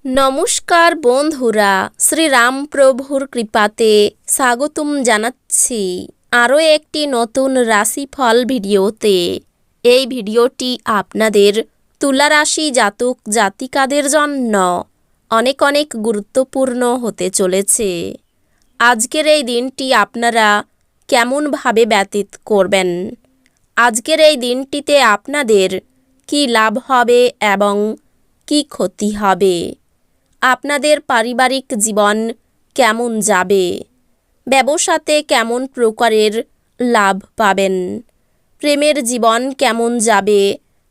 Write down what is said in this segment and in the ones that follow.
নমস্কার বন্ধুরা, শ্রীরাম প্রভুর কৃপাতে স্বাগতম জানাচ্ছি আরও একটি নতুন রাশিফল ভিডিওতে। এই ভিডিওটি আপনাদের তুলা রাশি জাতক জাতিকাদের জন্য অনেক অনেক গুরুত্বপূর্ণ হতে চলেছে। আজকের এই দিনটি আপনারা কেমনভাবে ব্যতীত করবেন, আজকের এই দিনটিতে আপনাদের কি লাভ হবে এবং কি ক্ষতি হবে, আপনাদের পারিবারিক জীবন কেমন যাবে, ব্যবসাতে কেমন প্রকারের লাভ পাবেন, প্রেমের জীবন কেমন যাবে,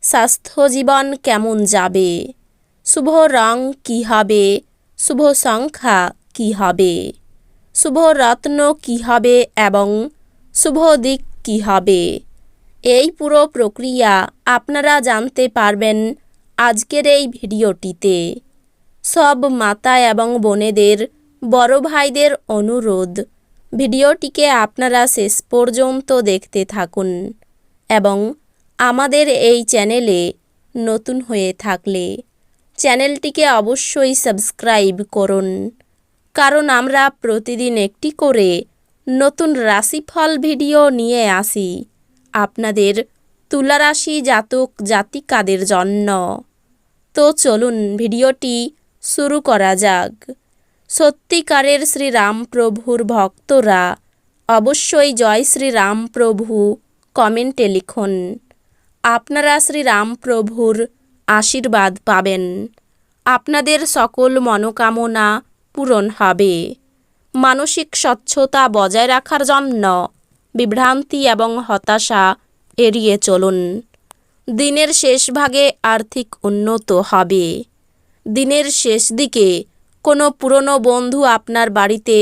স্বাস্থ্য জীবন কেমন যাবে, শুভ রং কী হবে, শুভ সংখ্যা কী হবে, শুভ রত্ন কী হবে এবং শুভ দিক কী হবে, এই পুরো প্রক্রিয়া আপনারা জানতে পারবেন আজকের এই ভিডিওটিতে। সব মাতা এবং বোনেদের, বড় ভাইদের অনুরোধ, ভিডিওটিকে আপনারা শেষ পর্যন্ত দেখতে থাকুন এবং আমাদের এই চ্যানেলে নতুন হয়ে থাকলে চ্যানেলটিকে অবশ্যই সাবস্ক্রাইব করুন, কারণ আমরা প্রতিদিন একটি করে নতুন রাশিফল ভিডিও নিয়ে আসি আপনাদের তুলা রাশি জাতক জাতিকাদের জন্য। তো চলুন ভিডিওটি শুরু করা যাক। সত্যিকারের শ্রীরাম প্রভুর ভক্তরা অবশ্যই জয় শ্রীরাম প্রভু কমেন্টে লিখুন। আপনারা শ্রীরাম প্রভুর আশীর্বাদ পাবেন, আপনাদের সকল মনোকামনা পূরণ হবে। মানসিক স্বচ্ছতা বজায় রাখার জন্য বিভ্রান্তি এবং হতাশা এড়িয়ে চলুন। দিনের শেষ ভাগে আর্থিক উন্নতি হবে। দিনের শেষ দিকে কোনো পুরনো বন্ধু আপনার বাড়িতে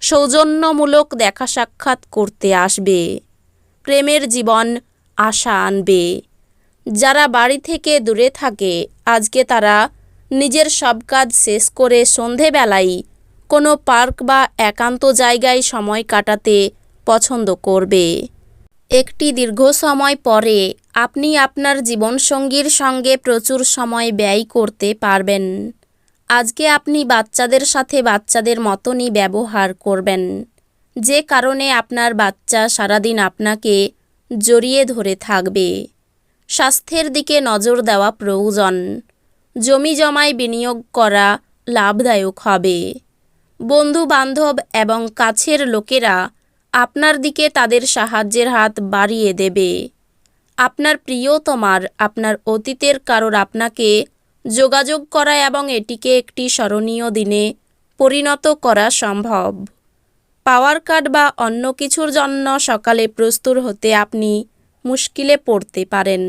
সৌজন্যমূলক দেখা সাক্ষাৎ করতে আসবে। প্রেমের জীবন আশা আনবে। যারা বাড়ি থেকে দূরে থাকে, আজকে তারা নিজের সব কাজ শেষ করে সন্ধেবেলায় কোনো পার্ক বা একান্ত জায়গায় সময় কাটাতে পছন্দ করবে। একটি দীর্ঘ সময় পরে আপনি আপনার জীবনসঙ্গীর সঙ্গে প্রচুর সময় ব্যয় করতে পারবেন। আজকে আপনি বাচ্চাদের সাথে বাচ্চাদের মতনই ব্যবহার করবেন, যে কারণে আপনার বাচ্চা সারাদিন আপনাকে জড়িয়ে ধরে থাকবে। স্বাস্থ্যের দিকে নজর দেওয়া প্রয়োজন। জমি জমায় বিনিয়োগ করা লাভদায়ক হবে। বন্ধু বান্ধব এবং কাছের লোকেরা আপনার দিকে তাদের সাহায্যের হাত বাড়িয়ে দেবে। আপনার প্রিয়তমার আপনার অতীতের কারোর আপনাকে যোগাযোগ করা এবং এটিকে একটি স্মরণীয় দিনে পরিণত করা সম্ভব। পাওয়ার কাট বা অন্য কিছুর জন্য সকালে প্রস্তুত হতে আপনি মুশকিলে পড়তে পারেন,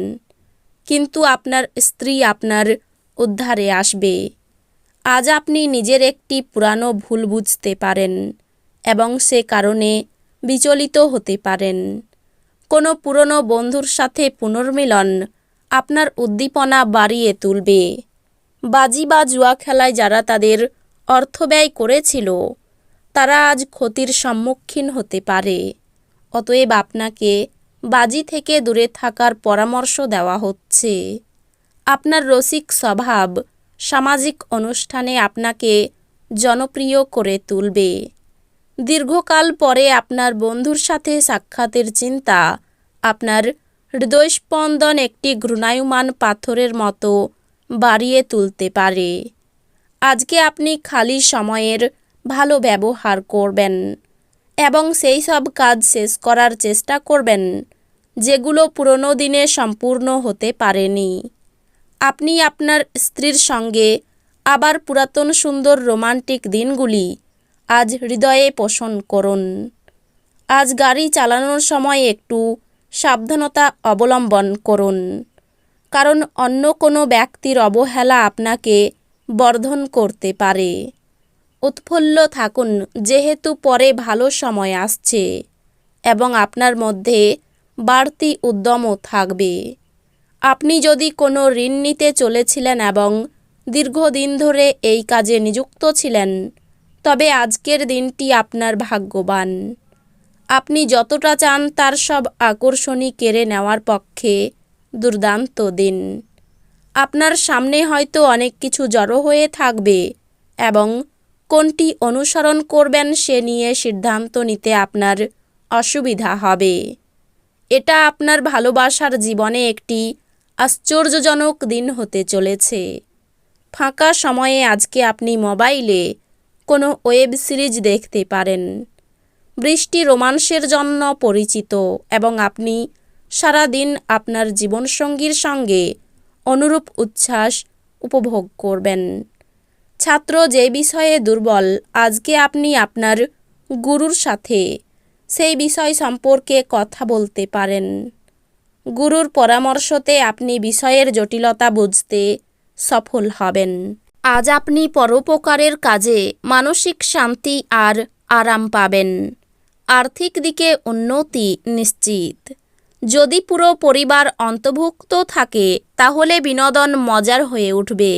কিন্তু আপনার স্ত্রী আপনার উদ্ধারে আসবে। আজ আপনি নিজের একটি পুরানো ভুল বুঝতে পারেন এবং সে কারণে বিচলিত হতে পারেন। কোনো পুরনো বন্ধুর সাথে পুনর্মিলন আপনার উদ্দীপনা বাড়িয়ে তুলবে। বাজি বা জুয়া খেলায় যারা তাদের অর্থ ব্যয় করেছিল, তারা আজ ক্ষতির সম্মুখীন হতে পারে। অতএব আপনাকে বাজি থেকে দূরে থাকার পরামর্শ দেওয়া হচ্ছে। আপনার রসিক স্বভাব সামাজিক অনুষ্ঠানে আপনাকে জনপ্রিয় করে তুলবে। দীর্ঘকাল পরে আপনার বন্ধুর সাথে সাক্ষাতের চিন্তা আপনার হৃদয়স্পন্দন একটি ঘূর্ণায়মান পাথরের মতো বাড়িয়ে তুলতে পারে। আজকে আপনি খালি সময়ের ভালো ব্যবহার করবেন এবং সেই সব কাজ শেষ করার চেষ্টা করবেন যেগুলো পুরনো দিনে সম্পূর্ণ হতে পারেনি। আপনি আপনার স্ত্রীর সঙ্গে আবার পুরাতন সুন্দর রোমান্টিক দিনগুলি আজ হৃদয়ে পোষণ করুন। আজ গাড়ি চালানোর সময় একটু সাবধানতা অবলম্বন করুন, কারণ অন্য কোনো ব্যক্তির অবহেলা আপনাকে বর্ধন করতে পারে। উৎফুল্ল থাকুন, যেহেতু পরে ভালো সময় আসছে এবং আপনার মধ্যে বাড়তি উদ্যমও থাকবে। আপনি যদি কোনো ঋণ নিতে চলেছিলেন এবং দীর্ঘদিন ধরে এই কাজে নিযুক্ত ছিলেন, তবে আজকের দিনটি আপনার ভাগ্যবান। আপনি যতটা চান তার সব আকর্ষণই কেড়ে নেওয়ার পক্ষে দুর্দান্ত দিন। আপনার সামনে হয়তো অনেক কিছু জড়ো হয়ে থাকবে এবং কোনটি অনুসরণ করবেন সে নিয়ে সিদ্ধান্ত নিতে আপনার অসুবিধা হবে। এটা আপনার ভালোবাসার জীবনে একটি আশ্চর্যজনক দিন হতে চলেছে। ফাঁকা সময়ে আজকে আপনি মোবাইলে কোনো ওয়েব সিরিজ দেখতে পারেন। বৃষ্টি রোমান্সের জন্য পরিচিত এবং আপনি সারা দিন আপনার জীবনসঙ্গীর সঙ্গে অনুরূপ উচ্ছ্বাস উপভোগ করবেন। ছাত্র যে বিষয়ে দুর্বল, আজকে আপনি আপনার গুরুর সাথে সেই বিষয় সম্পর্কে কথা বলতে পারেন। গুরুর পরামর্শতে আপনি বিষয়ের জটিলতা বুঝতে সফল হবেন। আজ আপনি পরোপকারের কাজে মানসিক শান্তি আর আরাম পাবেন। আর্থিক দিকে উন্নতি নিশ্চিত। যদি পুরো পরিবার অন্তর্ভুক্ত থাকে তাহলে বিনোদন মজার হয়ে উঠবে।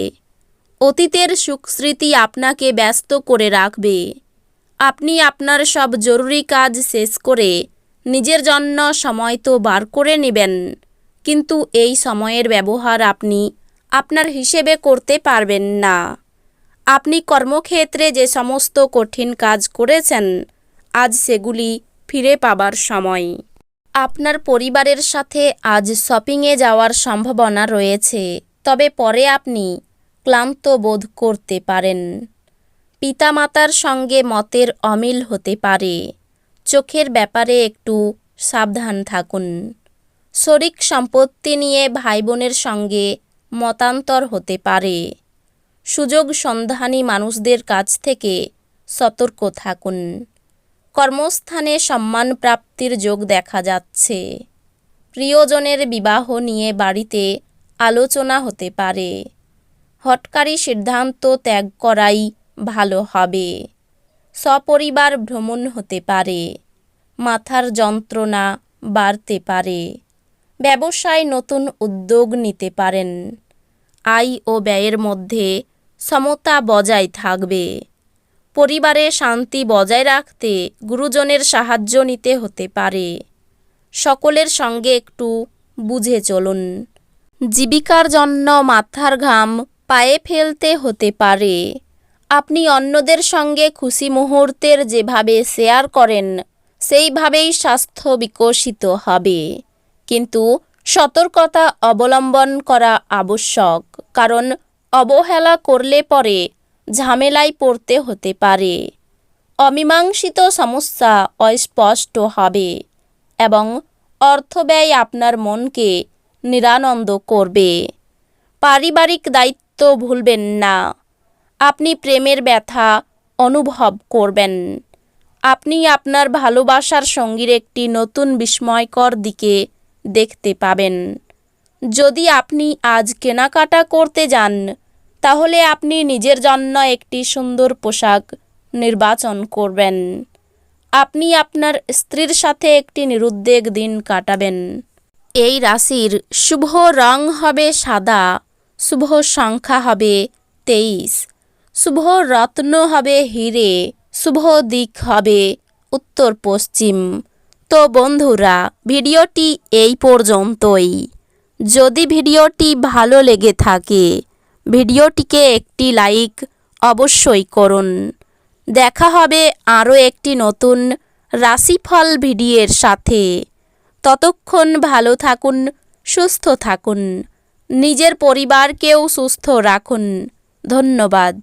অতীতের সুখস্মৃতি আপনাকে ব্যস্ত করে রাখবে। আপনি আপনার সব জরুরি কাজ শেষ করে নিজের জন্য সময় তো বার করে নেবেন, কিন্তু এই সময়ের ব্যবহার আপনি আপনার হিসেবে করতে পারবেন না। আপনি কর্মক্ষেত্রে যে সমস্ত কঠিন কাজ করেছেন, আজ সেগুলি ফিরে পাবার সময়। আপনার পরিবারের সাথে আজ শপিংয়ে যাওয়ার সম্ভাবনা রয়েছে, তবে পরে আপনি ক্লান্ত বোধ করতে পারেন। পিতামাতার সঙ্গে মতের অমিল হতে পারে। চোখের ব্যাপারে একটু সাবধান থাকুন। শরিক সম্পত্তি নিয়ে ভাই বোনের সঙ্গে মতান্তর হতে পারে। সুযোগ সন্ধানী মানুষদের কাছ থেকে সতর্ক থাকুন। কর্মস্থানে সম্মান প্রাপ্তির যোগ দেখা যাচ্ছে। প্রিয়জনের বিবাহ নিয়ে বাড়িতে আলোচনা হতে পারে। হঠকারী সিদ্ধান্ত ত্যাগ করাই ভালো হবে। সপরিবার ভ্রমণ হতে পারে। মাথার যন্ত্রণা বাড়তে পারে। ব্যবসায় নতুন উদ্যোগ নিতে পারেন। আয় ও ব্যয়ের মধ্যে সমতা বজায় থাকবে। পরিবারে শান্তি বজায় রাখতে গুরুজনের সাহায্য নিতে হতে পারে। সকলের সঙ্গে একটু বুঝে চলুন। জীবিকার জন্য মাথার ঘাম পায়ে ফেলতে হতে পারে। আপনি অন্যদের সঙ্গে খুশি মুহূর্তের যেভাবে শেয়ার করেন সেইভাবেই স্বাস্থ্য বিকশিত হবে, কিন্তু সতর্কতা অবলম্বন করা আবশ্যক, কারণ অবহেলা করলে পরে ঝামেলায় পড়তে হতে পারে। অমীমাংসিত সমস্যা অস্পষ্ট হবে এবং অর্থব্যয় আপনার মনকে নিরানন্দ করবে। পারিবারিক দায়িত্ব ভুলবেন না। আপনি প্রেমের ব্যথা অনুভব করবেন। আপনি আপনার ভালোবাসার সঙ্গীর একটি নতুন বিস্ময়কর দিকে দেখতে পাবেন। যদি আপনি আজ কেনাকাটা করতে যান, তাহলে আপনি নিজের জন্য একটি সুন্দর পোশাক নির্বাচন করবেন। আপনি আপনার স্ত্রীর সাথে একটি নিরুদ্বেগ দিন কাটাবেন। এই রাশির শুভ রং হবে সাদা, শুভ সংখ্যা হবে 23, শুভ রত্ন হবে হিরে, শুভ দিক হবে উত্তর পশ্চিম। তো বন্ধুরা, ভিডিওটি এই পর্যন্তই। যদি ভিডিওটি ভালো লেগে থাকে ভিডিওটিকে একটি লাইক অবশ্যই করুন। দেখা হবে আরও একটি নতুন রাশিফল ভিডিওর সাথে। ততক্ষণ ভালো থাকুন, সুস্থ থাকুন, নিজের পরিবারকেও সুস্থ রাখুন। ধন্যবাদ।